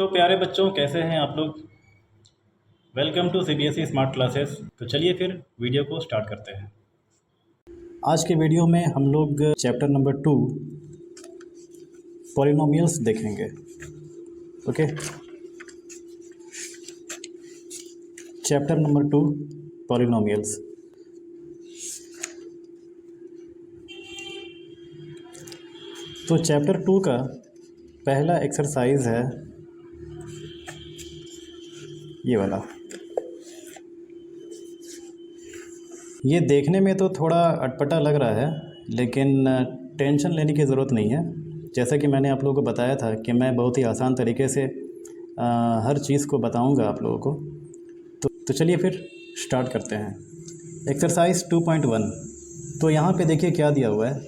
तो प्यारे बच्चों, कैसे हैं आप लोग। Welcome to CBSE smart classes. तो चलिए फिर वीडियो को स्टार्ट करते हैं। आज के वीडियो में हम लोग चैप्टर नंबर 2 पॉलिनोमियल्स देखेंगे। Okay, chapter number 2 polynomials. तो चैप्टर 2 का पहला एक्सरसाइज है ये वाला। ये देखने में तो थोड़ा अटपटा लग रहा है, लेकिन टेंशन लेने की ज़रूरत नहीं है। जैसा कि मैंने आप लोगों को बताया था कि मैं बहुत ही आसान तरीके से हर चीज़ को बताऊंगा आप लोगों को। तो चलिए फिर स्टार्ट करते हैं। एक्सरसाइज 2.1। तो यहाँ पे देखिए क्या दिया हुआ है।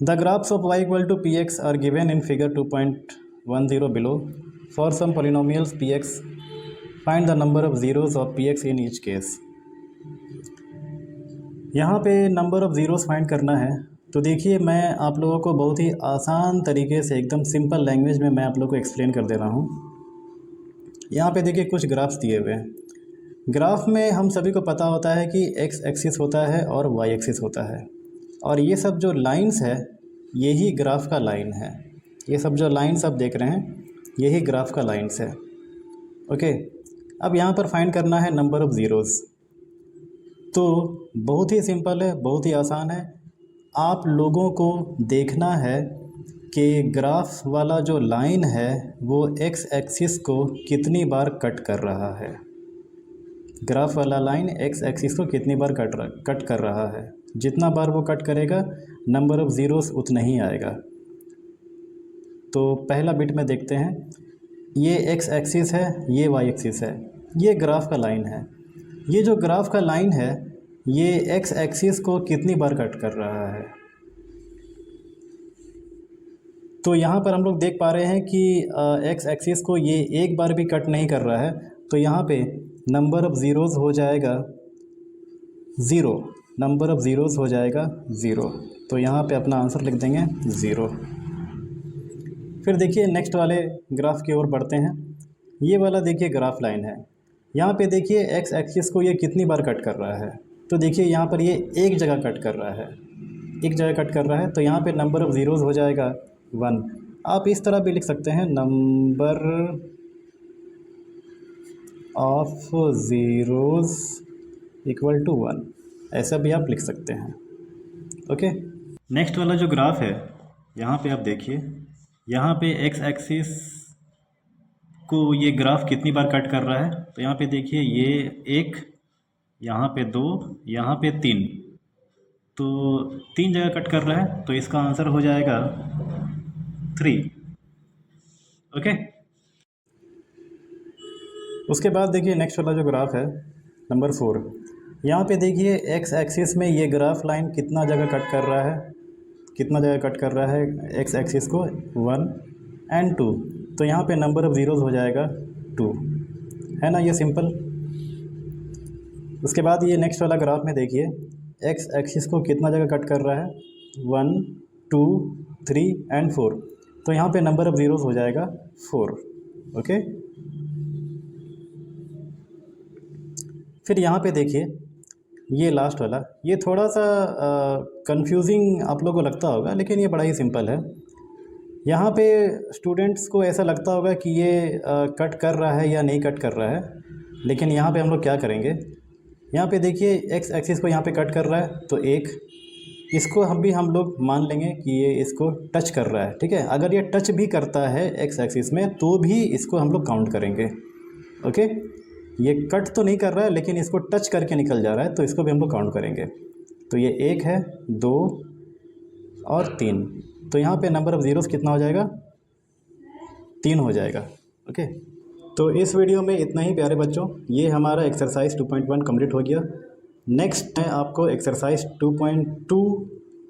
The graphs of y equal to p x are given in figure 2.10 below. For some polynomials p x find the number of zeros of p x in each case. यहाँ पे नंबर ऑफ़ ज़ीरोज़ फाइंड करना है। तो देखिए, मैं आप लोगों को बहुत ही आसान तरीके से एकदम सिंपल लैंग्वेज में मैं आप लोगों को एक्सप्लेन कर दे रहा हूँ। यहाँ पे देखिए कुछ ग्राफ्स दिए हुए हैं। ग्राफ में हम सभी को पता होता है कि एक्स एक्सिस होता है और वाई एक्सिस होता है, और ये सब जो लाइंस है यही ग्राफ का लाइन है। ये सब जो लाइंस आप देख रहे हैं यही ग्राफ का लाइंस है। ओके, अब यहाँ पर फाइंड करना है नंबर ऑफ़ ज़ीरोज़। तो बहुत ही सिंपल है, बहुत ही आसान है। आप लोगों को देखना है कि ग्राफ वाला जो लाइन है वो एक्स एक्सिस को कितनी बार कट कर रहा है। ग्राफ वाला लाइन एक्स एक्सिस को कितनी बार कट कर रहा है। जितना बार वो कट करेगा नंबर ऑफ़ ज़ीरोज़ उतना ही आएगा। तो पहला बिट में देखते हैं। ये एक्स एक्सिस है, ये वाई एक्सिस है, ये ग्राफ का लाइन है। ये जो ग्राफ का लाइन है ये एक्स एक्सिस को कितनी बार कट कर रहा है। तो यहाँ पर हम लोग देख पा रहे हैं कि एक्स एक्सिस को ये एक बार भी कट नहीं कर रहा है। तो यहाँ पे नंबर ऑफ़ ज़ीरोज़ हो जाएगा ज़ीरो। नंबर ऑफ़ ज़ीरोज़ हो जाएगा ज़ीरो। तो यहाँ पे अपना आंसर लिख देंगे ज़ीरो। फिर देखिए नेक्स्ट वाले ग्राफ की ओर बढ़ते हैं। ये वाला देखिए ग्राफ लाइन है। यहाँ पे देखिए एक्स एक्सिस को ये कितनी बार कट कर रहा है। तो देखिए यहाँ पर ये एक जगह कट कर रहा है, एक जगह कट कर रहा है। तो यहाँ पे नंबर ऑफ़ ज़ीरोज़ हो जाएगा 1। आप इस तरह भी लिख सकते हैं, number of zeros equal to 1। ऐसा भी आप लिख सकते हैं। ओके, नेक्स्ट वाला जो ग्राफ है यहाँ पे आप देखिए, यहाँ पे एक्स एक्सिस को ये ग्राफ कितनी बार कट कर रहा है। तो यहाँ पे देखिए ये एक, यहाँ पे 2, यहाँ पे 3। तो 3 जगह कट कर रहा है। तो इसका आंसर हो जाएगा 3। ओके, उसके बाद देखिए नेक्स्ट वाला जो ग्राफ है नंबर 4। यहाँ पे देखिए एक्स एक्सिस में ये ग्राफ लाइन कितना जगह कट कर रहा है, कितना जगह कट कर रहा है एक्स एक्सिस को, 1 एंड 2। तो यहाँ पे नंबर ऑफ़ ज़ीरोज़ हो जाएगा 2, है ना, ये सिंपल। उसके बाद ये नेक्स्ट वाला ग्राफ में देखिए एक्स एक्सिस को कितना जगह कट कर रहा है, 1 2 3 एंड 4। तो यहाँ पे नंबर ऑफ़ ज़ीरोज़ हो जाएगा 4। ओके, फिर यहाँ पे देखिए ये लास्ट वाला, ये थोड़ा सा कंफ्यूजिंग आप लोगों को लगता होगा, लेकिन ये बड़ा ही सिंपल है। यहाँ पे स्टूडेंट्स को ऐसा लगता होगा कि ये कट कर रहा है या नहीं कट कर रहा है, लेकिन यहाँ पे हम लोग क्या करेंगे, यहाँ पे देखिए एक्स एक्सिस को यहाँ पे कट कर रहा है। तो एक, इसको हम लोग मान लेंगे कि ये इसको टच कर रहा है। ठीक है, अगर ये टच भी करता है एक्स एक्सिस में तो भी इसको हम लोग काउंट करेंगे। ओके, ये कट तो नहीं कर रहा है लेकिन इसको टच करके निकल जा रहा है, तो इसको भी हम लोग काउंट करेंगे। तो ये 1 है, 2 और 3। तो यहाँ पे नंबर ऑफ़ ज़ीरोज़ कितना हो जाएगा, 3 हो जाएगा। ओके, तो इस वीडियो में इतना ही प्यारे बच्चों। ये हमारा एक्सरसाइज 2.1 कंप्लीट हो गया। नेक्स्ट मैं आपको एक्सरसाइज 2.2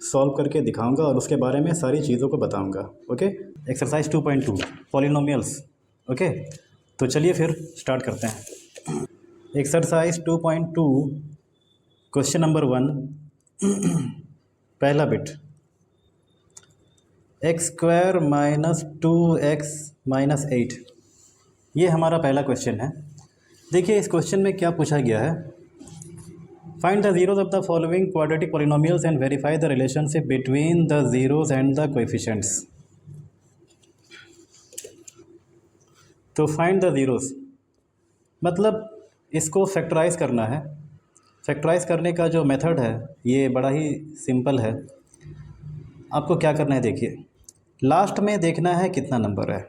सॉल्व करके दिखाऊंगा और उसके बारे में सारी चीज़ों को बताऊंगा। Okay, exercise 2.2 polynomials. ओके, तो चलिए फिर स्टार्ट करते हैं। एक्सरसाइज 2.2 क्वेश्चन नंबर 1 पहला बिट, x² - 2x - 8 ये हमारा पहला क्वेश्चन है। देखिए इस क्वेश्चन में क्या पूछा गया है, find the zeros of the following quadratic polynomials and verify the relationship between the zeros and the coefficients. तो फाइंड द ज़ीरोज़ मतलब इसको फैक्टराइज़ करना है। फैक्टराइज़ करने का जो मेथड है ये बड़ा ही सिंपल है। आपको क्या करना है, देखिए लास्ट में देखना है कितना नंबर है।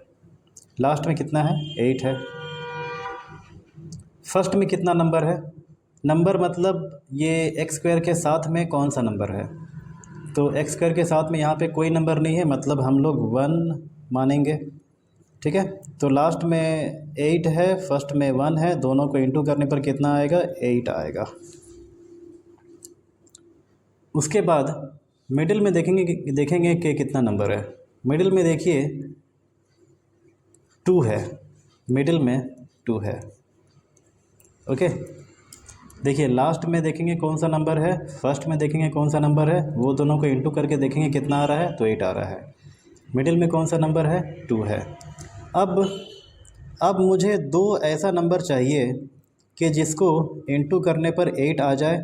लास्ट में कितना है, 8 है। फर्स्ट में कितना नंबर है, नंबर मतलब ये एक्स स्क्वायर के साथ में कौन सा नंबर है। तो एक्स स्क्वायर के साथ में यहाँ पे कोई नंबर नहीं है, मतलब हम लोग 1 मानेंगे, ठीक है। तो लास्ट में 8 है, फर्स्ट में 1 है, दोनों को इंटू करने पर कितना आएगा, 8 आएगा। उसके बाद मिडिल में देखेंगे कि कितना नंबर है। मिडिल में देखिए 2 है, मिडिल में 2 है, ओके। देखिए लास्ट में देखेंगे कौन सा नंबर है, फर्स्ट में देखेंगे कौन सा नंबर है, वो दोनों को इंटू करके देखेंगे कितना आ रहा है, तो 8 आ रहा है। मिडिल में कौन सा नंबर है, 2 है। अब मुझे 2 ऐसा नंबर चाहिए कि जिसको इंटू करने पर 8 आ जाए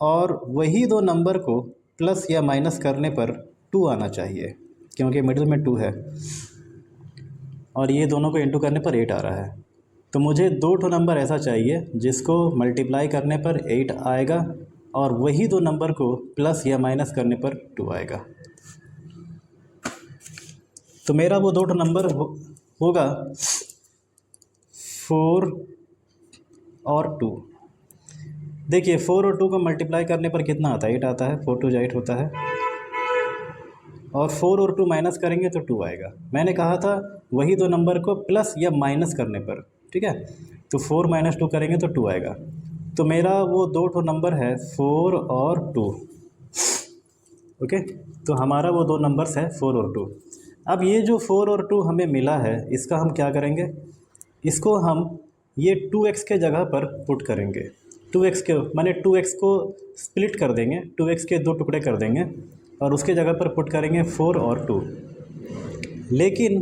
और वही 2 नंबर को प्लस या माइनस करने पर 2 आना चाहिए, क्योंकि मिडिल में 2 है और ये दोनों को इंटू करने पर 8 आ रहा है। तो मुझे 2 नंबर ऐसा चाहिए जिसको मल्टीप्लाई करने पर 8 आएगा और वही 2 नंबर को प्लस या माइनस करने पर 2 आएगा। तो मेरा वो 2 नंबर होगा 4 और 2। देखिए 4 और 2 को मल्टीप्लाई करने पर कितना आता है, 8 आता है। 4 2 8 होता है और 4 और 2 माइनस करेंगे तो 2 आएगा। मैंने कहा था वही 2 नंबर को प्लस या माइनस करने पर, ठीक है। तो 4 - 2 करेंगे तो 2 आएगा। तो मेरा वो 2 नंबर है 4 और 2, ओके। तो हमारा वो 2 नंबर्स है 4 और 2। अब ये जो 4 और 2 हमें मिला है, इसका हम क्या करेंगे, इसको हम ये 2x के जगह पर पुट करेंगे। 2x के माने 2x को स्प्लिट कर देंगे, 2x के 2 टुकड़े कर देंगे और उसके जगह पर पुट करेंगे 4 और 2। लेकिन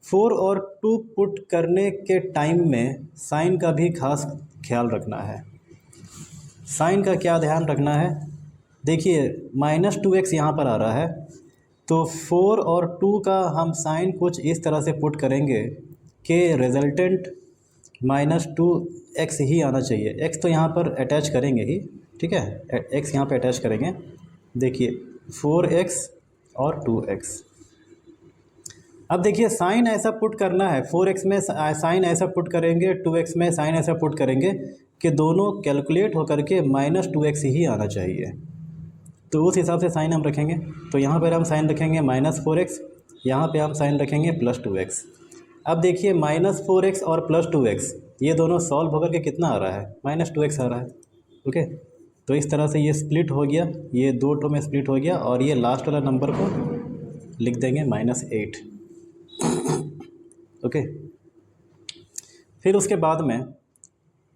4 और 2 पुट करने के टाइम में साइन का भी खास ख्याल रखना है। साइन का क्या ध्यान रखना है, देखिए -2x यहाँ पर आ रहा है, तो 4 और 2 का हम साइन कुछ इस तरह से पुट करेंगे कि रिजल्टेंट -2x ही आना चाहिए। x तो यहाँ पर अटैच करेंगे ही, ठीक है, x यहाँ पे अटैच करेंगे। देखिए 4x और 2x। अब देखिए साइन ऐसा पुट करना है, 4x में साइन ऐसा पुट करेंगे, 2x में साइन ऐसा पुट करेंगे कि दोनों कैलकुलेट होकर के -2x ही आना चाहिए। तो उस हिसाब से साइन हम रखेंगे। तो यहाँ पर हम साइन रखेंगे -4x, यहाँ पे हम साइन रखेंगे +2x। अब देखिए -4x और +2x ये दोनों सॉल्व होकर के कितना आ रहा है, -2x आ रहा है, ओके। तो इस तरह से ये स्प्लिट हो गया, ये 2 में स्प्लिट हो गया और ये लास्ट वाला नंबर को लिख देंगे -8, ओके। फिर उसके बाद में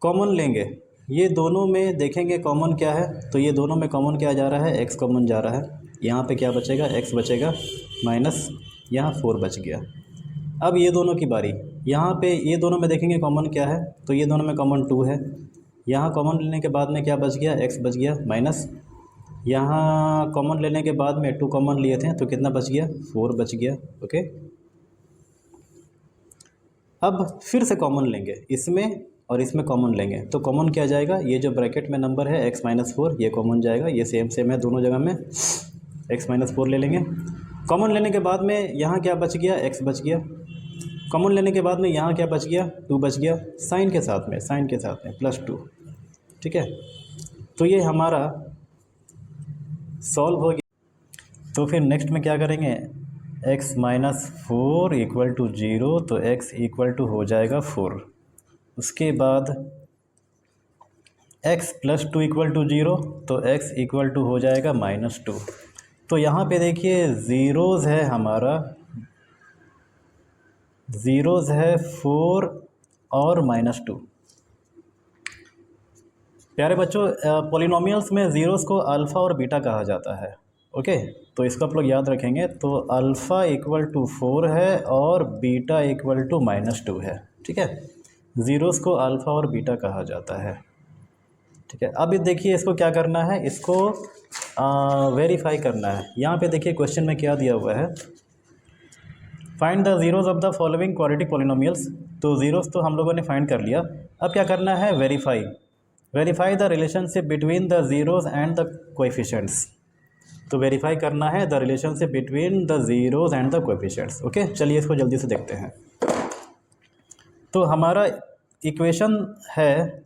कॉमन लेंगे, ये दोनों में देखेंगे कॉमन क्या है। तो ये दोनों में कॉमन क्या जा रहा है, x कॉमन जा रहा है। यहाँ पे क्या बचेगा, x बचेगा माइनस यहाँ 4 बच गया। अब ये दोनों की बारी, यहाँ पे ये दोनों में देखेंगे कॉमन क्या है, तो ये दोनों में कॉमन 2 है। यहाँ कॉमन लेने के बाद में क्या बच गया, x बच गया माइनस, यहाँ कॉमन लेने के बाद में 2 कॉमन लिए थे तो कितना बच गया, 4 बच गया, ओके। अब फिर से कॉमन लेंगे, इसमें और इसमें कॉमन लेंगे तो कॉमन क्या जाएगा, ये जो ब्रैकेट में नंबर है x - 4 ये कॉमन जाएगा, ये सेम है दोनों जगह में, x - 4 ले लेंगे। कॉमन लेने के बाद में यहाँ क्या बच गया, x बच गया। कॉमन लेने के बाद में यहाँ क्या बच गया, 2 बच गया, साइन के साथ में +2, ठीक है। तो ये हमारा सॉल्व हो गया। तो फिर नेक्स्ट में क्या करेंगे, x - 4 = 0, तो x = हो जाएगा 4। उसके बाद x + 2 = 0, तो x = हो जाएगा -2। तो यहाँ पे देखिए ज़ीरोज़ है हमारा, ज़ीरोज़ है 4 और -2। प्यारे बच्चों, पॉलिनोमियल्स में ज़ीरोज़ को अल्फ़ा और बीटा कहा जाता है, ओके। तो इसको आप लोग याद रखेंगे। तो अल्फ़ा = 4 है और बीटा = -2 है, ठीक है। ज़ीरोज़ को अल्फ़ा और बीटा कहा जाता है, ठीक है। अब ये देखिए इसको क्या करना है, इसको वेरीफाई करना है। यहाँ पे देखिए क्वेश्चन में क्या दिया हुआ है, find the zeros of the following quadratic polynomials. तो ज़ीरोज़ तो हम लोगों ने फाइंड कर लिया, अब क्या करना है, verify the relationship between the zeros and the coefficients. तो वेरीफाई करना है the relationship between the zeros and the coefficients. Okay, चलिए इसको जल्दी से देखते हैं। तो हमारा इक्वेशन है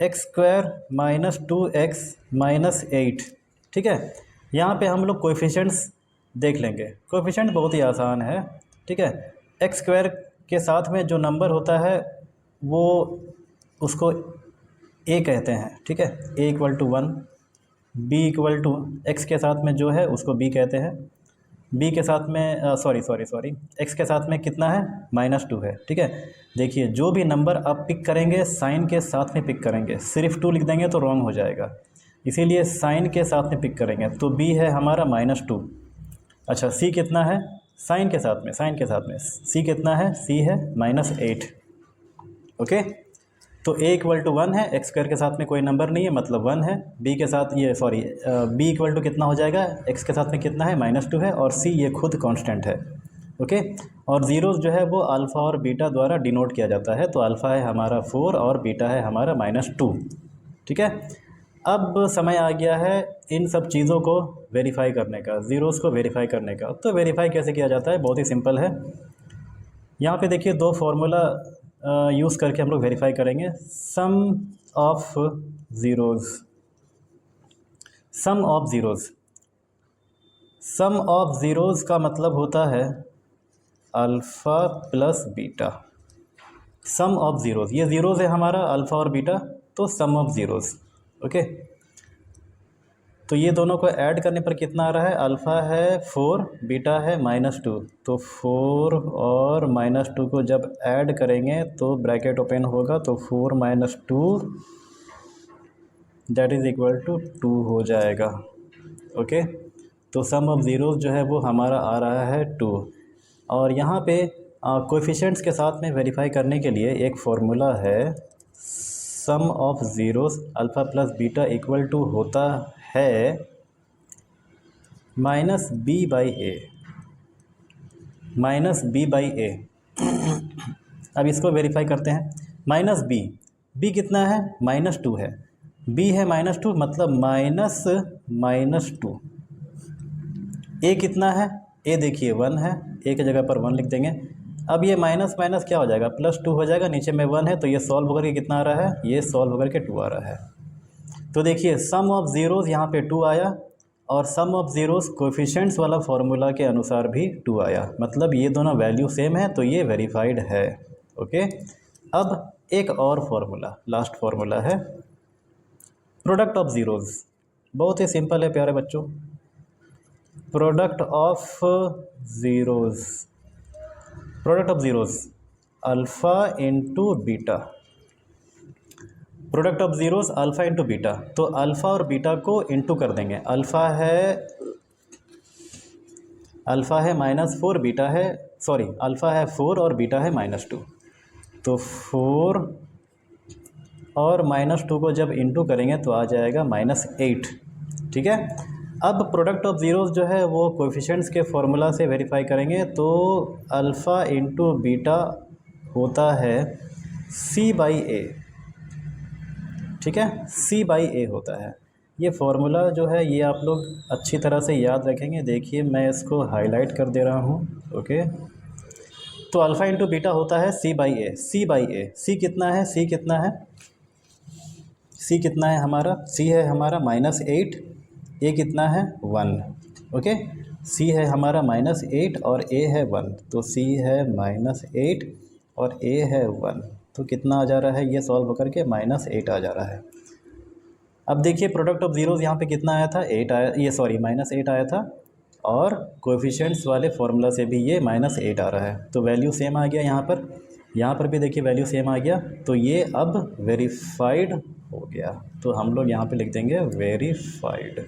x² माइनस 2x माइनस 8, ठीक है। यहाँ पे हम लोग कोएफिशिएंट्स देख लेंगे। कोएफिशिएंट बहुत ही आसान है, ठीक है। x² के साथ में जो नंबर होता है वो उसको a कहते हैं, ठीक है। a equal to 1, b equal to x के साथ में जो है उसको b कहते हैं, b के साथ में सॉरी x के साथ में कितना है, -2 है, ठीक है। देखिए जो भी नंबर आप पिक करेंगे साइन के साथ में पिक करेंगे, सिर्फ 2 लिख देंगे तो रॉन्ग हो जाएगा, इसीलिए साइन के साथ में पिक करेंगे। तो b है हमारा -2। अच्छा c कितना है, साइन के साथ में c कितना है, c है -8। ओके, तो a इक्वल टू 1 है, x² के साथ में कोई नंबर नहीं है मतलब 1 है, b के साथ b इक्वल टू कितना हो जाएगा, x के साथ में कितना है, -2 है, और c ये खुद कांस्टेंट है। ओके, और ज़ीरोज़ जो है वो अल्फ़ा और बीटा द्वारा डिनोट किया जाता है। तो अल्फ़ा है हमारा 4 और बीटा है हमारा -2, ठीक है। अब समय आ गया है इन सब चीज़ों को वेरीफाई करने का, ज़ीरोज़ को वेरीफाई करने का। तो वेरीफाई कैसे किया जाता है, बहुत ही सिंपल है। यहाँ पे देखिए दो फार्मूला यूज़ करके हम लोग वेरीफाई करेंगे। Sum of zeros, sum of zeros का मतलब होता है alpha plus beta. Sum of zeros, ये ज़ीरोज़ है हमारा अल्फ़ा और बीटा, तो सम ऑफ ज़ीरोज़। ओके, तो ये दोनों को ऐड करने पर कितना आ रहा है, अल्फ़ा है 4, बीटा है -2। तो 4 और -2 को जब ऐड करेंगे तो ब्रैकेट ओपन होगा, तो 4 - 2 दैट इज़ इक्वल टू 2 हो जाएगा। ओके, तो सम ऑफ ज़ीरोज़ जो है वो हमारा आ रहा है 2। और यहाँ पे कोएफिशिएंट्स के साथ में वेरीफाई करने के लिए एक फार्मूला है, sum of zeros alpha plus beta equal to होता है -b/a। अब इसको वेरीफाई करते हैं। b कितना है, -2 है, b है -2 मतलब -2। a कितना है, a देखिए 1 है, a की जगह पर 1 लिख देंगे। अब ये माइनस माइनस क्या हो जाएगा, +2 हो जाएगा, नीचे में 1 है, तो ये सॉल्व होकर के कितना आ रहा है, ये सॉल्व होकर के 2 आ रहा है। तो देखिए सम ऑफ ज़ीरोज़ यहाँ पे 2 आया, और सम ऑफ ज़ीरोज़ कोएफिशिएंट्स वाला फार्मूला के अनुसार भी 2 आया, मतलब ये दोनों वैल्यू सेम है, तो ये वेरीफाइड है। ओके, अब एक और फार्मूला, लास्ट फार्मूला है प्रोडक्ट ऑफ ज़ीरोज़। बहुत ही सिंपल है प्यारे बच्चों, product of zeros alpha into beta. Product of zeros alpha into beta, तो अल्फ़ा और बीटा को इंटू कर देंगे। अल्फ़ा है -4, बीटा है अल्फ़ा है 4 और बीटा है -2। तो 4 और -2 को जब इंटू करेंगे तो आ जाएगा -8, ठीक है। अब प्रोडक्ट ऑफ ज़ीरोज़ जो है वो कोएफिशिएंट्स के फॉर्मूला से वेरीफाई करेंगे, तो अल्फ़ा इंटू बीटा होता है c/a, ठीक है, c/a होता है। ये फार्मूला जो है ये आप लोग अच्छी तरह से याद रखेंगे। देखिए मैं इसको हाईलाइट कर दे रहा हूँ। ओके, तो अल्फ़ा इंटू बीटा होता है c/a। c कितना है, c कितना है हमारा, c है हमारा -8, a कितना है 1। ओके, c है हमारा -8 और a है 1, तो c है -8 और a है 1, तो कितना आ जा रहा है, ये सॉल्व होकर के -8 आ जा रहा है। अब देखिए प्रोडक्ट ऑफ ज़ीरोज़ यहाँ पे कितना आया था, -8 आया था, और कोएफिशिएंट्स वाले फार्मूला से भी ये -8 आ रहा है, तो वैल्यू सेम आ गया। यहाँ पर भी देखिए वैल्यू सेम आ गया, तो ये अब वेरीफाइड हो गया। तो हम लोग यहाँ पे लिख देंगे वेरीफाइड।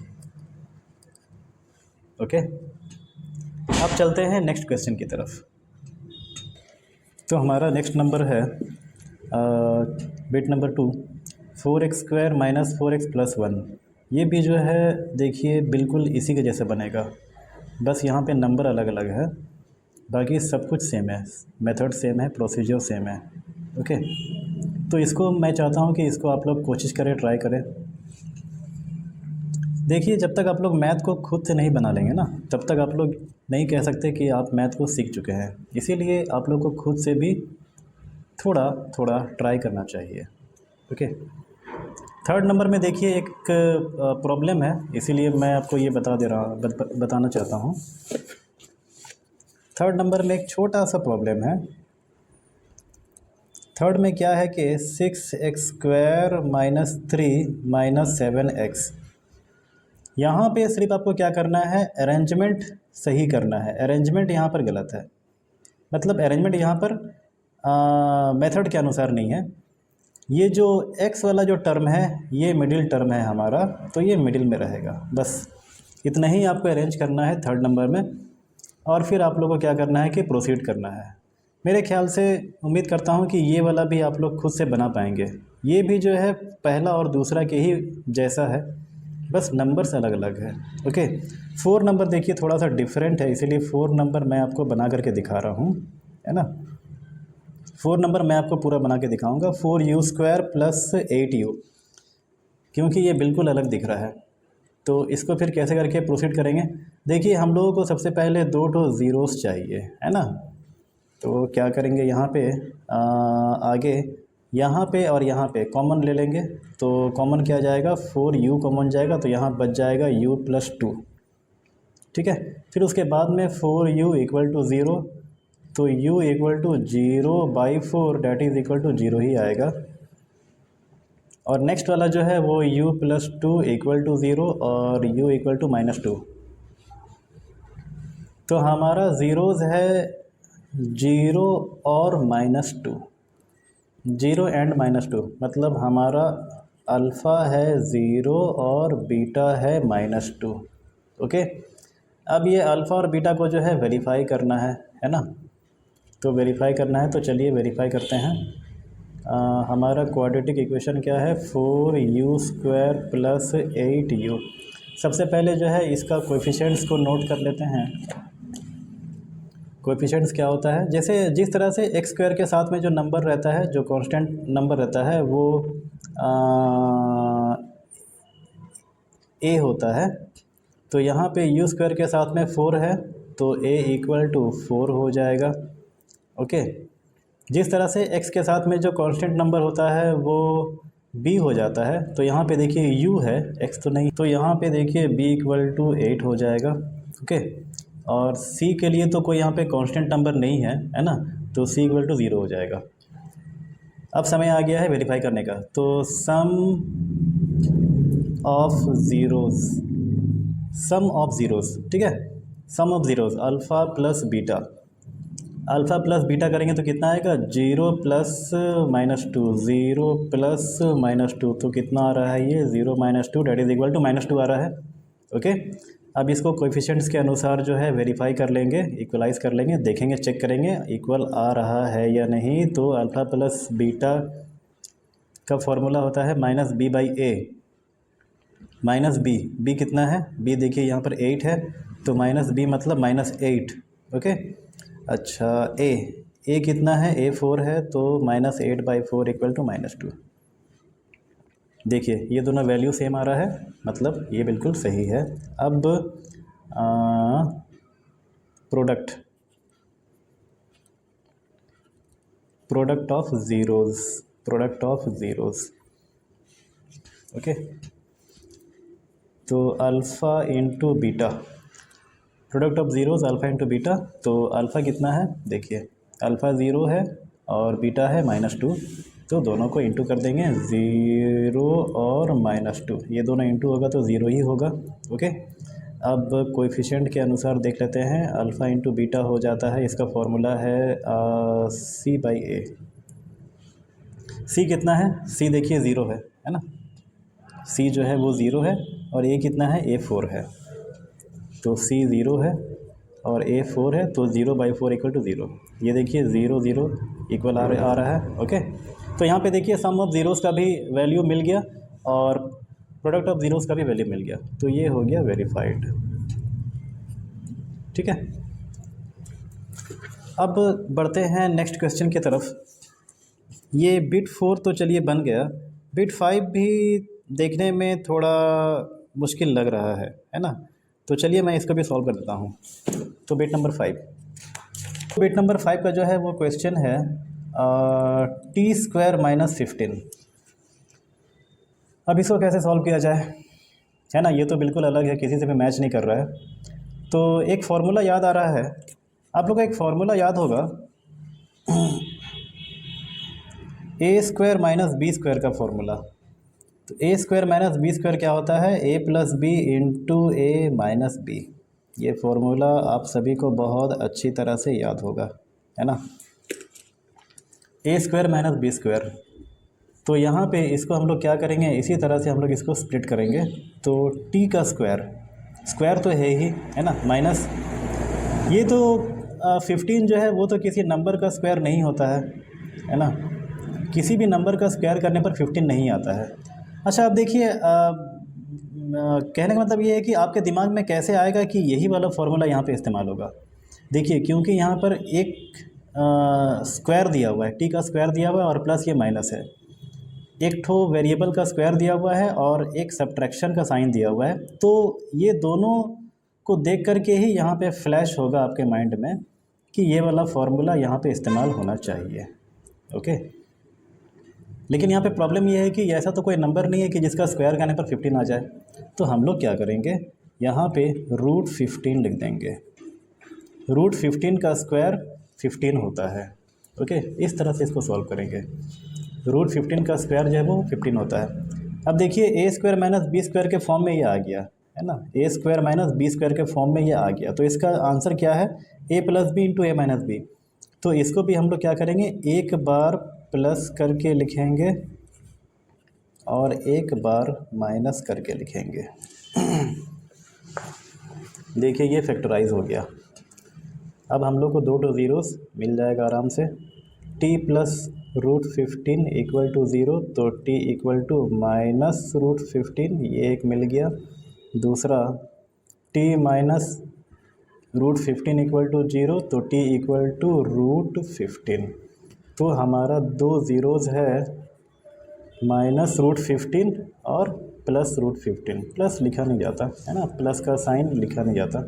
ओके, अब चलते हैं नेक्स्ट क्वेश्चन की तरफ। तो हमारा नेक्स्ट नंबर है bit number 2, 4x² minus 4x+1। ये भी जो है देखिए बिल्कुल इसी के जैसे बनेगा, बस यहाँ पे नंबर अलग अलग है, बाकी सब कुछ सेम है, मेथड सेम है, प्रोसीजर सेम है। ओके, तो इसको मैं चाहता हूँ कि इसको आप लोग कोशिश करें, ट्राई करें। देखिए जब तक आप लोग मैथ को खुद से नहीं बना लेंगे ना, तब तक आप लोग नहीं कह सकते कि आप मैथ को सीख चुके हैं। इसीलिए आप लोग को खुद से भी थोड़ा थोड़ा ट्राई करना चाहिए। ओके, थर्ड नंबर में देखिए एक प्रॉब्लम है, इसीलिए मैं आपको ये बताना चाहता हूँ। थर्ड नंबर में एक छोटा सा प्रॉब्लम है। थर्ड में क्या है कि 6x² माइनस 3 माइनस 7x। यहाँ पे सिर्फ आपको क्या करना है, अरेंजमेंट सही करना है। अरेंजमेंट यहाँ पर गलत है, मतलब अरेंजमेंट यहाँ पर मेथड के अनुसार नहीं है। ये जो x वाला जो टर्म है ये मिडिल टर्म है हमारा, तो ये मिडिल में रहेगा। बस इतना ही आपको अरेंज करना है थर्ड नंबर में, और फिर आप लोगों को क्या करना है कि प्रोसीड करना है। मेरे ख्याल से उम्मीद करता हूँ कि ये वाला भी आप लोग खुद से बना पाएंगे। ये भी जो है पहला और दूसरा के ही जैसा है, बस नंबर्स अलग अलग है। ओके, 4 नंबर देखिए थोड़ा सा डिफरेंट है, इसीलिए 4 नंबर मैं आपको बना करके दिखा रहा हूँ, है ना। 4 नंबर मैं आपको पूरा बना के दिखाऊंगा। 4u² प्लस 8u, क्योंकि ये बिल्कुल अलग दिख रहा है। तो इसको फिर कैसे करके प्रोसीड करेंगे। देखिए हम लोगों को सबसे पहले 2 ज़ीरोस चाहिए, है ना। तो क्या करेंगे, यहाँ पे आगे यहाँ पे और यहाँ पे कॉमन ले लेंगे। तो कॉमन क्या जाएगा, 4u कॉमन जाएगा, तो यहाँ बच जाएगा u+2। ठीक है, फिर उसके बाद में 4u = 0, तो u = 0/4 that is equal to 0 ही आएगा। और नेक्स्ट वाला जो है वो u+2 = 0 और u = -2। तो हमारा ज़ीरोज़ है 0 और -2, 0 एंड -2, मतलब हमारा अल्फ़ा है 0 और बीटा है -2। ओके, अब ये अल्फ़ा और बीटा को जो है वेरीफाई करना है ना। तो वेरीफाई करना है, तो चलिए वेरीफाई करते हैं। हमारा क्वाड्रेटिक इक्वेशन क्या है, 4u² प्लस 8u। सबसे पहले जो है इसका कोएफिशिएंट्स को नोट कर लेते हैं। कोएफिशिएंट्स क्या होता है, जैसे जिस तरह से x² के साथ में जो नंबर रहता है, जो कांस्टेंट नंबर रहता है, वो a होता है। तो यहाँ पे u² के साथ में 4 है, तो a = 4 हो जाएगा। ओके, जिस तरह से x के साथ में जो कांस्टेंट नंबर होता है वो b हो जाता है, तो यहाँ पे देखिए u है, x तो नहीं, तो यहाँ पे देखिए b = 8 हो जाएगा। ओके, और c के लिए तो कोई यहाँ पे कांस्टेंट नंबर नहीं है ना, तो c = 0 हो जाएगा। अब समय आ गया है वेरीफाई करने का। तो सम ऑफ ज़ीरोज़, ठीक है, sum of zeros alpha plus beta. Alpha plus beta करेंगे तो कितना आएगा, 0 + -2, 0 + -2, तो कितना आ रहा है ये 0 - 2 डैट इज़ इक्वल टू -2 आ रहा है। ओके, अब इसको कोएफिशिएंट्स के अनुसार जो है वेरीफाई कर लेंगे, इक्वलाइज़ कर लेंगे, देखेंगे, चेक करेंगे इक्वल आ रहा है या नहीं। तो अल्फ़ा प्लस बीटा का फॉर्मूला होता है -b/a, -b कितना है, b देखिए यहाँ पर 8 है, तो -b मतलब -8। ओके, अच्छा a कितना है, a 4 है, तो -8/4 = -2। देखिए ये दोनों वैल्यू सेम आ रहा है, मतलब ये बिल्कुल सही है। अब प्रोडक्ट ऑफ ज़ीरोज़। ओके, तो alpha into beta, product of zeros alpha into beta. तो अल्फ़ा कितना है, देखिए अल्फ़ा 0 है और बीटा है -2, तो दोनों को इंटू कर देंगे, 0 और -2, ये दोनों इंटू होगा तो 0 ही होगा। ओके, अब कोएफिशिएंट के अनुसार देख लेते हैं, अल्फ़ा इंटू बीटा हो जाता है, इसका फॉर्मूला है c/a। c कितना है, c देखिए 0 है ना, c जो है वो 0 है, और a कितना है, a 4 है, तो c 0 है और a 4 है, तो 0/4 = 0। ये देखिए 0 0, इक्वल आ रहा है। ओके, तो यहाँ पे देखिए सम ऑफ ज़ीरोज़ का भी वैल्यू मिल गया और प्रोडक्ट ऑफ ज़ीरोज़ का भी वैल्यू मिल गया, तो ये हो गया वेरीफाइड। ठीक है, अब बढ़ते हैं नेक्स्ट क्वेश्चन की तरफ। ये बिट 4 तो चलिए बन गया, बिट 5 भी देखने में थोड़ा मुश्किल लग रहा है ना। तो चलिए मैं इसको भी सॉल्व कर देता हूँ। तो बिट नंबर 5 का जो है वो क्वेश्चन है t² - 15। अब इसको कैसे सॉल्व किया जाए, है ना, ये तो बिल्कुल अलग है, किसी से भी मैच नहीं कर रहा है। तो एक फार्मूला याद आ रहा है आप लोग को, एक फार्मूला याद होगा a² - b² का फार्मूला। तो a² - b² क्या होता है, a + b × a - b। ये फार्मूला आप सभी को बहुत अच्छी तरह से याद होगा, है ना, a² - b²। तो यहाँ पे इसको हम लोग क्या करेंगे, इसी तरह से हम लोग इसको स्प्लिट करेंगे। तो t का स्क्वायर तो है ही, है ना, माइनस ये तो 15 जो है वो तो किसी नंबर का स्क्वायर नहीं होता है ना, किसी भी नंबर का स्क्वायर करने पर 15 नहीं आता है। अच्छा, अब देखिए कहने का मतलब ये है कि आपके दिमाग में कैसे आएगा कि यही वाला फार्मूला यहाँ पे इस्तेमाल होगा। देखिए, क्योंकि यहाँ पर एक स्क्वायर दिया हुआ है, टी का स्क्वायर दिया हुआ है और प्लस ये माइनस है, एक ठो वेरिएबल का स्क्वायर दिया हुआ है और एक सब्ट्रैक्शन का साइन दिया हुआ है। तो ये दोनों को देख करके ही यहाँ पे फ्लैश होगा आपके माइंड में कि ये वाला फार्मूला यहाँ पे इस्तेमाल होना चाहिए। ओके, लेकिन यहाँ पे प्रॉब्लम ये है कि ऐसा तो कोई नंबर नहीं है कि जिसका स्क्वायर करने पर 15 आ जाए। तो हम लोग क्या करेंगे, यहाँ पे √15 लिख देंगे। √15 का स्क्वायर 15 होता है। ओके, इस तरह से इसको सॉल्व करेंगे। √15 का स्क्वायर जो है वो 15 होता है। अब देखिए a² - b² के फॉर्म में ये आ गया, है ना, a² - b² के फॉर्म में ये आ गया। तो इसका आंसर क्या है, a + b × a - b। तो इसको भी हम लोग क्या करेंगे, एक बार प्लस करके लिखेंगे और एक बार माइनस करके लिखेंगे। देखिए ये फैक्टराइज हो गया। अब हम लोग को 2 ज़ीरोस मिल जाएगा आराम से। t + √15 = 0, तो t = -√15, ये एक मिल गया। दूसरा t - √15 = 0, तो t = √15। तो हमारा 2 ज़ीरोज़ है, -√15 और +√15। प्लस लिखा नहीं जाता है ना, प्लस का साइन लिखा नहीं जाता।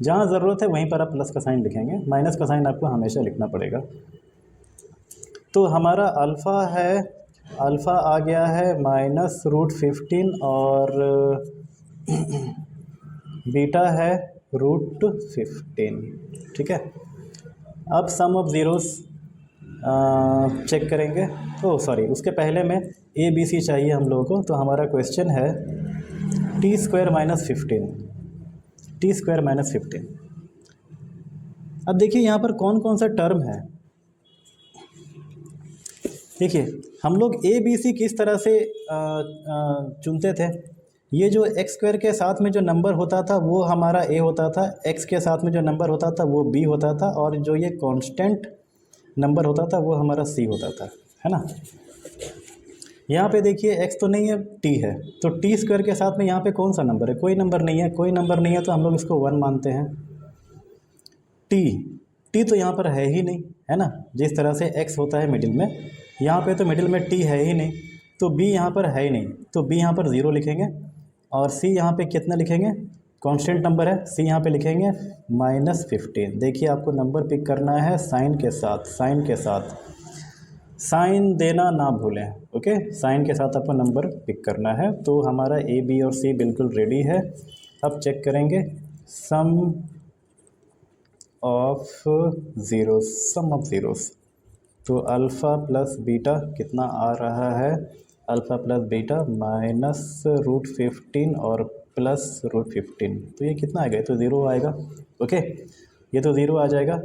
जहाँ ज़रूरत है वहीं पर आप प्लस का साइन लिखेंगे, माइनस का साइन आपको हमेशा लिखना पड़ेगा। तो हमारा अल्फ़ा है, अल्फ़ा आ गया है -√15 और बीटा है √15। ठीक है, अब सम ऑफ ज़ीरोज़ चेक करेंगे। सॉरी, उसके पहले में ए बी सी चाहिए हम लोगों को। तो हमारा क्वेश्चन है t² - 15, t² - 15। अब देखिए यहाँ पर कौन कौन सा टर्म है। देखिए हम लोग ए बी सी किस तरह से चुनते थे। ये जो x² के साथ में जो नंबर होता था वो हमारा a होता था, x के साथ में जो नंबर होता था वो b होता था, और जो ये कांस्टेंट नंबर होता था वो हमारा c होता था, है ना। यहाँ पे देखिए x तो नहीं है, t है, तो t² के साथ में यहाँ पे कौन सा नंबर है, कोई नंबर नहीं है, कोई नंबर नहीं है, तो हम लोग इसको 1 मानते हैं। t तो यहाँ पर है ही नहीं, है ना, जिस तरह से x होता है मिडिल में, यहाँ पे तो मिडिल में t है ही नहीं, तो b यहाँ पर है ही नहीं, तो b यहाँ पर 0 लिखेंगे। और c यहाँ पे कितना लिखेंगे, कांस्टेंट नंबर है, c यहाँ पे लिखेंगे -15। देखिए आपको नंबर पिक करना है साइन के साथ, साइन के साथ, साइन देना ना भूलें। ओके, साइन के साथ आपको नंबर पिक करना है। तो हमारा a b और c बिल्कुल रेडी है। अब चेक करेंगे सम ऑफ ज़ीरोस। तो अल्फ़ा प्लस बीटा कितना आ रहा है, अल्फ़ा प्लस बीटा -√15 और +√15, तो ये कितना आएगा, ये तो 0 आएगा। ओके, ये तो 0 आ जाएगा।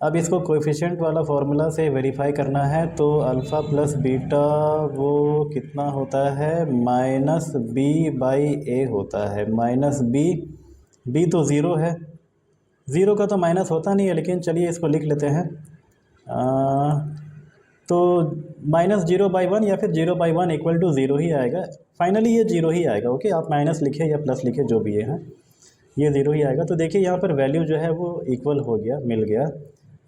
अब इसको कोएफिशिएंट वाला फार्मूला से वेरीफाई करना है। तो अल्फ़ा प्लस बीटा वो कितना होता है, -b/a होता है, -b तो 0 है, 0 का तो माइनस होता नहीं है, लेकिन चलिए इसको लिख लेते हैं। तो -0/1 या फिर 0/1 इक्वल टू 0 ही आएगा। फाइनली ये 0 ही आएगा। ओके, आप माइनस लिखे या प्लस लिखे जो भी है, ये 0 ही आएगा। तो देखिए यहाँ पर वैल्यू जो है वो इक्वल हो गया, मिल गया।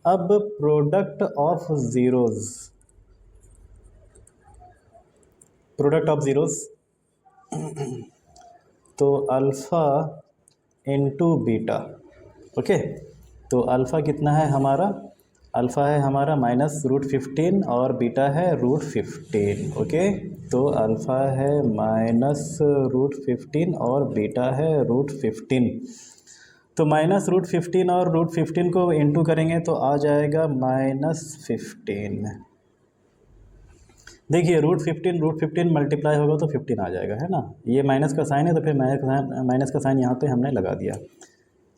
अब product of zeros, product of zeros तो अल्फ़ा इंटू बीटा। ओके, तो अल्फ़ा कितना है हमारा, अल्फ़ा है हमारा -√15 और बीटा है √15। ओके, तो अल्फ़ा है -√15 और बीटा है √15। तो -√15 और √15 को इंटू करेंगे तो आ जाएगा -15। देखिए √15 मल्टीप्लाई होगा तो 15 आ जाएगा, है ना। ये माइनस का साइन है तो फिर माइनस का साइन यहाँ पे हमने लगा दिया।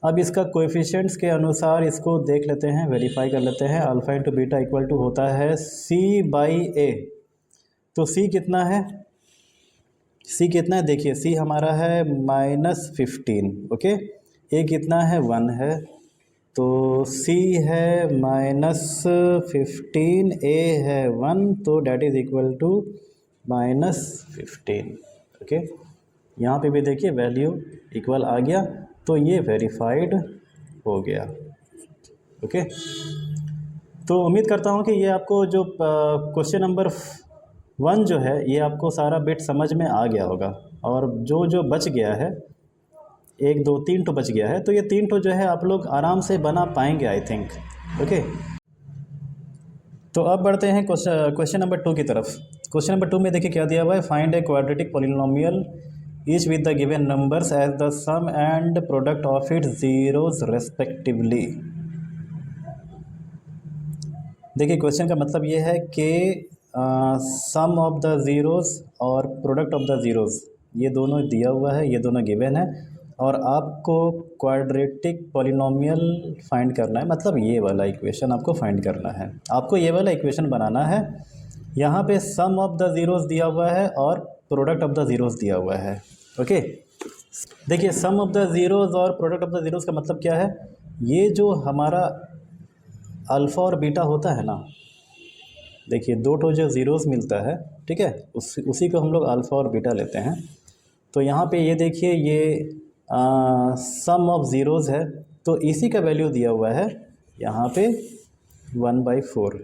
अब इसका कोएफिशिएंट्स के अनुसार इसको देख लेते हैं, वेरीफाई कर लेते हैं। Alpha into beta equal to होता है C/A। तो C कितना है, C कितना है, देखिए C हमारा है -15। ओके, A कितना है, 1 है, तो C है -15, A है 1, तो that is equal to -15। Okay, यहाँ पे भी देखिए वैल्यू इक्वल आ गया, तो ये वेरीफाइड हो गया। ओके, तो उम्मीद करता हूँ कि ये आपको जो क्वेश्चन नंबर 1 जो है ये आपको सारा बिट समझ में आ गया होगा। और जो जो बच गया है, 1 2 3 तो बच गया है, तो ये 3 तो जो है आप लोग आराम से बना पाएंगे आई थिंक। ओके, तो अब बढ़ते हैं क्वेश्चन नंबर 2 की तरफ। क्वेश्चन नंबर 2 में देखिए क्या दिया हुआ है, find a quadratic polynomial each with the given numbers as the sum and product of its zeros respectively. देखिए क्वेश्चन का मतलब ये है कि सम ऑफ द ज़ीरोज़ और प्रोडक्ट ऑफ द ज़ीरोज़ ये दोनों दिया हुआ है, ये दोनों गिवन है, और आपको क्वाड्रेटिक पॉलिनोमियल फाइंड करना है। मतलब ये वाला इक्वेशन आपको फाइंड करना है, आपको ये वाला इक्वेशन बनाना है। यहाँ पे सम ऑफ द ज़ीरोज़ दिया हुआ है और प्रोडक्ट ऑफ द ज़ीरोज़ दिया हुआ है। ओके, देखिए सम ऑफ द ज़ीरोज़ और प्रोडक्ट ऑफ द ज़ीरोज़ का मतलब क्या है, ये जो हमारा अल्फ़ा और बीटा होता है ना, देखिए दो ठो जो ज़ीरोज़ मिलता है, ठीक है, उसी को हम लोग अल्फ़ा और बीटा लेते हैं। तो यहाँ पे ये देखिए ये सम ऑफ ज़ीरोज़ है, तो इसी का वैल्यू दिया हुआ है यहाँ पे 1/4।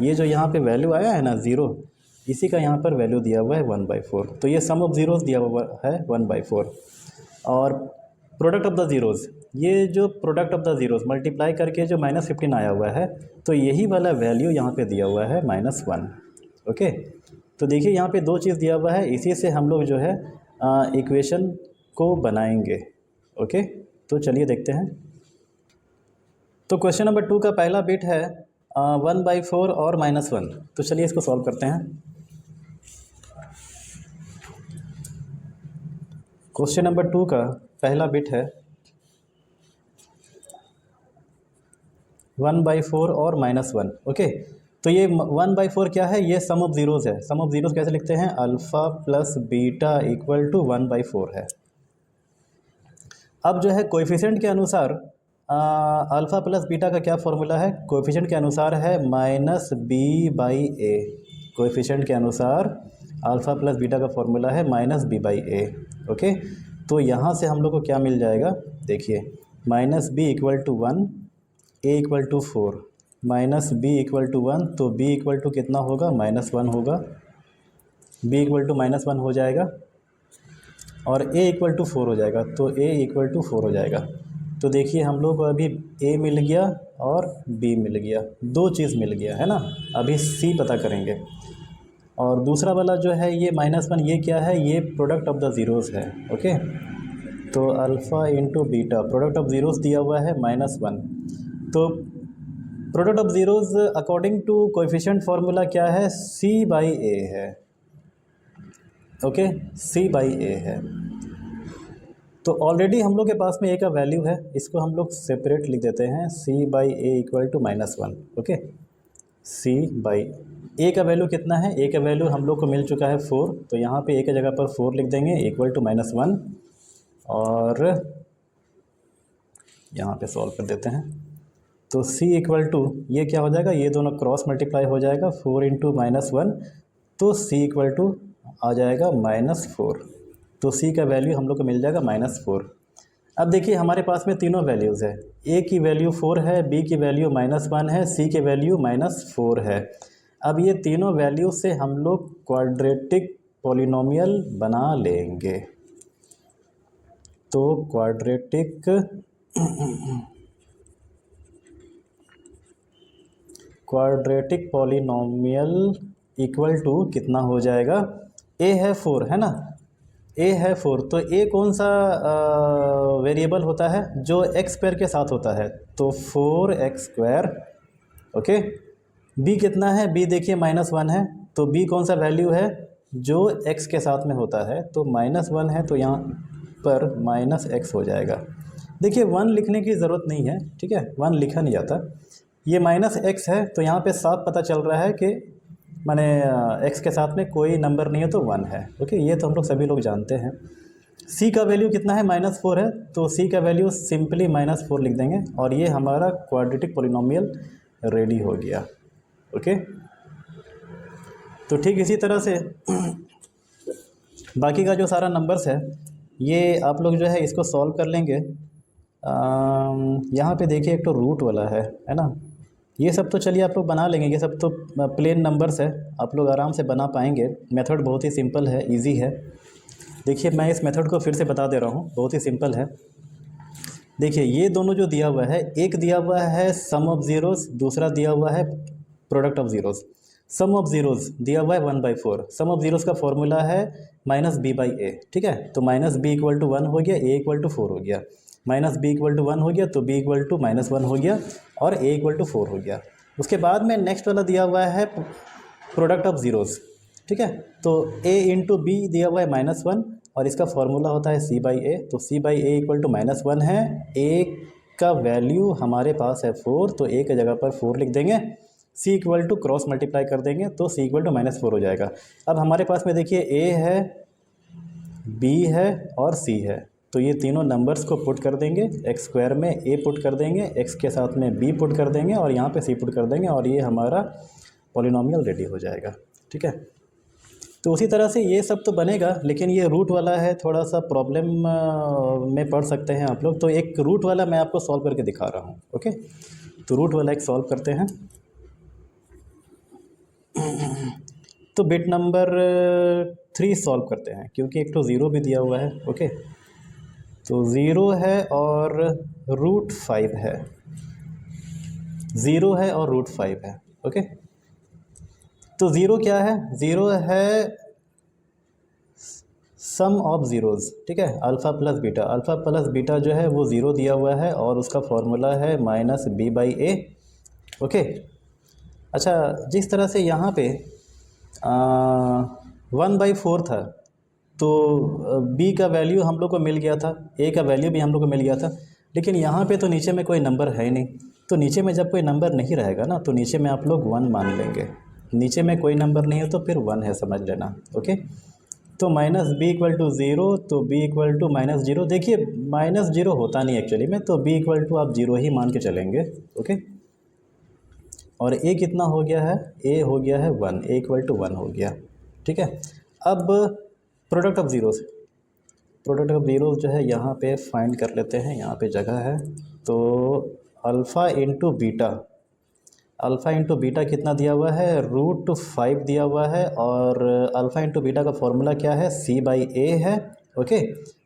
ये जो यहाँ पे वैल्यू आया है ना 0, इसी का यहाँ पर वैल्यू दिया हुआ है 1/4। तो ये सम ऑफ ज़ीरोज़ दिया हुआ है 1/4। और प्रोडक्ट ऑफ द ज़ीरोज़, ये जो product of the zeros multiply करके जो -15 आया हुआ है, तो यही वाला वैल्यू यहाँ पे दिया हुआ है -1। ओके, तो देखिए यहाँ पे 2 चीज़ दिया हुआ है, इसी से हम लोग जो है इक्वेशन को बनाएंगे। ओके, तो चलिए देखते हैं। तो क्वेश्चन नंबर 2 का पहला बिट है 1/4 और -1। तो चलिए इसको सॉल्व करते हैं। क्वेश्चन नंबर 2 का पहला बिट है 1/4 और -1। ओके, तो ये 1/4 क्या है, ये सम ऑफ ज़ीरोज़ है। सम ऑफ ज़ीरोज़ कैसे लिखते हैं, alpha plus beta equal to 1/4 है। अब जो है कोएफिशिएंट के अनुसार अल्फ़ा प्लस बीटा का क्या फॉर्मूला है, कोएफिशिएंट के अनुसार है -b/a। कोएफिशिएंट के अनुसार अल्फ़ा प्लस बीटा का फॉर्मूला है -b/a। ओके, तो यहाँ से हम लोग को क्या मिल जाएगा, देखिए -b equal to 1, a equal to 4, -b equal to 1, तो b इक्वल टू कितना होगा, -1 होगा। b इक्वल टू -1 हो जाएगा और a इक्वल टू 4 हो जाएगा, तो a इक्वल टू 4 हो जाएगा। तो देखिए हम लोग को अभी a मिल गया और b मिल गया, 2 चीज़ मिल गया है ना। अभी c पता करेंगे। और दूसरा वाला जो है ये -1, ये क्या है, ये प्रोडक्ट ऑफ द ज़ीरोज़ है। ओके, तो alpha into beta, product of zeros दिया हुआ है -1। तो product of zeros according to coefficient formula क्या है, c/a है। ओके, c/a है। तो ऑलरेडी हम लोग के पास में a का वैल्यू है, इसको हम लोग सेपरेट लिख देते हैं, c/a equal to -1। Okay, c/a का वैल्यू कितना है, a का वैल्यू हम लोग को मिल चुका है 4, तो यहाँ पे a की जगह पर 4 लिख देंगे इक्वल टू -1, और यहाँ पे सॉल्व कर देते हैं। तो c इक्वल टू ये क्या हो जाएगा, ये दोनों क्रॉस मल्टीप्लाई हो जाएगा, 4 इंटू -1, तो c इक्वल टू आ जाएगा -4। तो c का वैल्यू हम लोग को मिल जाएगा -4। अब देखिए हमारे पास में तीनों वैल्यूज़ है, a की वैल्यू 4 है, b की वैल्यू -1 है, c की वैल्यू -4 है। अब ये तीनों वैल्यू से हम लोग क्वाड्रेटिक पॉलिनोमियल बना लेंगे। तो क्वाड्रेटिक पॉलिनोमियल इक्वल टू कितना हो जाएगा, a है 4 है ना, a है 4, तो a कौन सा वेरिएबल होता है जो एक्स स्क्वायर के साथ होता है, तो 4x²। ओके, b कितना है, b देखिए -1 है, तो b कौन सा वैल्यू है जो x के साथ में होता है, तो -1 है, तो यहाँ पर -x हो जाएगा। देखिए 1 लिखने की ज़रूरत नहीं है, ठीक है, 1 लिखा नहीं जाता। ये -x है, तो यहाँ पे साफ पता चल रहा है कि माने x के साथ में कोई नंबर नहीं है तो 1 है। ओके, ये तो हम लोग सभी लोग जानते हैं। c का वैल्यू कितना है, -4 है, तो c का वैल्यू सिंपली -4 लिख देंगे और ये हमारा क्वाड्रेटिक पॉलिनोमियल रेडी हो गया। ओके, तो ठीक इसी तरह से बाकी का जो सारा नंबर्स है ये आप लोग जो है इसको सॉल्व कर लेंगे। यहाँ पे देखिए एक तो रूट वाला है ना, ये सब तो चलिए आप लोग बना लेंगे, ये सब तो प्लेन नंबर्स है, आप लोग आराम से बना पाएंगे। मेथड बहुत ही सिंपल है, इजी है। देखिए मैं इस मेथड को फिर से बता दे रहा हूँ, बहुत ही सिंपल है। देखिए ये दोनों जो दिया हुआ है, एक दिया हुआ है सम ऑफ ज़ीरोज़, दूसरा दिया हुआ है product of zeros. Sum of zeros दिया हुआ है 1/4, सम ऑफ ज़ीरोज़ का फॉर्मूला है -b/a, ठीक है। तो -b इक्वल टू 1 हो गया, a इक्वल टू 4 हो गया, -b इक्वल टू 1 हो गया, तो b इक्वल टू -1 हो गया और a इक्वल टू 4 हो गया। उसके बाद में नेक्स्ट वाला दिया हुआ है प्रोडक्ट ऑफ ज़ीरोज़, ठीक है। तो a इंटू b दिया हुआ है -1 और इसका फॉर्मूला होता है c/a, तो c/a इक्वल टू -1 है, a का वैल्यू हमारे पास है 4, तो a की जगह पर 4 लिख देंगे, c equal to cross multiply कर देंगे तो c इक्वल टू -4 हो जाएगा। अब हमारे पास में देखिए a है, b है और c है, तो ये तीनों नंबर्स को पुट कर देंगे, x² में a पुट कर देंगे, x के साथ में b पुट कर देंगे और यहाँ पे c पुट कर देंगे और ये हमारा पॉलिनोमियल रेडी हो जाएगा, ठीक है। तो उसी तरह से ये सब तो बनेगा, लेकिन ये रूट वाला है, थोड़ा सा प्रॉब्लम में पढ़ सकते हैं आप लोग। तो एक रूट वाला मैं आपको सॉल्व करके दिखा रहा हूँ। ओके, तो रूट वाला एक सॉल्व करते हैं। तो बिट नंबर 3 सॉल्व करते हैं, क्योंकि एक तो ज़ीरो भी दिया हुआ है। ओके, तो ज़ीरो है और √5 है, ज़ीरो है और √5 है। ओके, तो ज़ीरो क्या है, ज़ीरो है सम ऑफ ज़ीरोज़, ठीक है, alpha plus beta. Alpha plus beta जो है वो ज़ीरो दिया हुआ है और उसका फॉर्मूला है -b/a। ओके, अच्छा, जिस तरह से यहाँ पे 1/4 था, तो b का वैल्यू हम लोग को मिल गया था, a का वैल्यू भी हम लोग को मिल गया था, लेकिन यहाँ पे तो नीचे में कोई नंबर है ही नहीं। तो नीचे में जब कोई नंबर नहीं रहेगा ना, तो नीचे में आप लोग 1 मान लेंगे। नीचे में कोई नंबर नहीं है तो फिर 1 है, समझ लेना। ओके, तो -b इक्वल टू 0, तो b इक्वल टू -0। देखिए -0 होता नहीं एक्चुअली में, तो b इक्वल टू आप 0 ही मान के चलेंगे। ओके, और a कितना हो गया है, a हो गया है 1, a इक्वल टू 1 हो गया, ठीक है। अब product of zeros, product of zeros जो है यहाँ पे फाइंड कर लेते हैं, यहाँ पे जगह है। तो alpha into beta, alpha into beta कितना दिया हुआ है, √5 दिया हुआ है, और अल्फ़ा इंटू बीटा का फॉर्मूला क्या है, c/a है। ओके,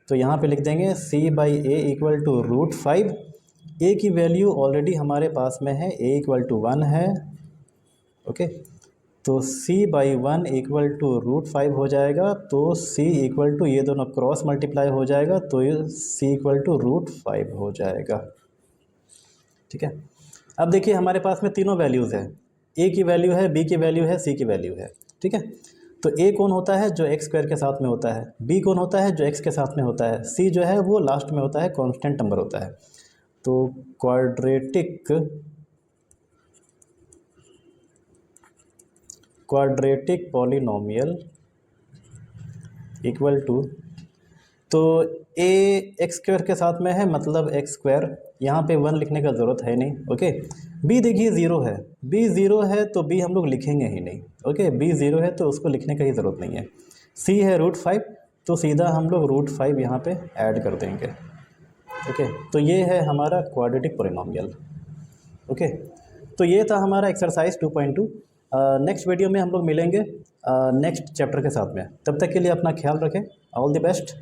तो यहाँ पे लिख देंगे c/a इक्वल टू √5। a की वैल्यू ऑलरेडी हमारे पास में है, a इक्वल टू 1 है। ओके, तो c/1 इक्वल टू √5 हो जाएगा, तो c इक्वल टू ये दोनों क्रॉस मल्टीप्लाई हो जाएगा, तो ये c इक्वल टू √5 हो जाएगा, ठीक है। अब देखिए हमारे पास में तीनों वैल्यूज़ है, a की वैल्यू है, b की वैल्यू है, c की वैल्यू है, ठीक है। तो a कौन होता है, जो x² के साथ में होता है, b कौन होता है, जो x के साथ में होता है, c जो है वो लास्ट में होता है, कांस्टेंट नंबर होता है। तो क्वाड्रेटिक पॉलिनोमियल इक्वल टू, तो ए एक्स स्क्वायर के साथ में है, मतलब एक्स स्क्वायर, यहाँ पे 1 लिखने का ज़रूरत है नहीं। ओके, बी देखिए ज़ीरो है, बी ज़ीरो है तो बी हम लोग लिखेंगे ही नहीं। ओके, बी ज़ीरो है तो उसको लिखने का ही ज़रूरत नहीं है। सी है √5, तो सीधा हम लोग √5 यहाँ पे ऐड कर देंगे। ओके, तो ये है हमारा क्वाड्रेटिक पोलिनोमियल। ओके, तो ये था हमारा एक्सरसाइज 2.2। नेक्स्ट वीडियो में हम लोग मिलेंगे नेक्स्ट चैप्टर के साथ में। तब तक के लिए अपना ख्याल रखें। All the best.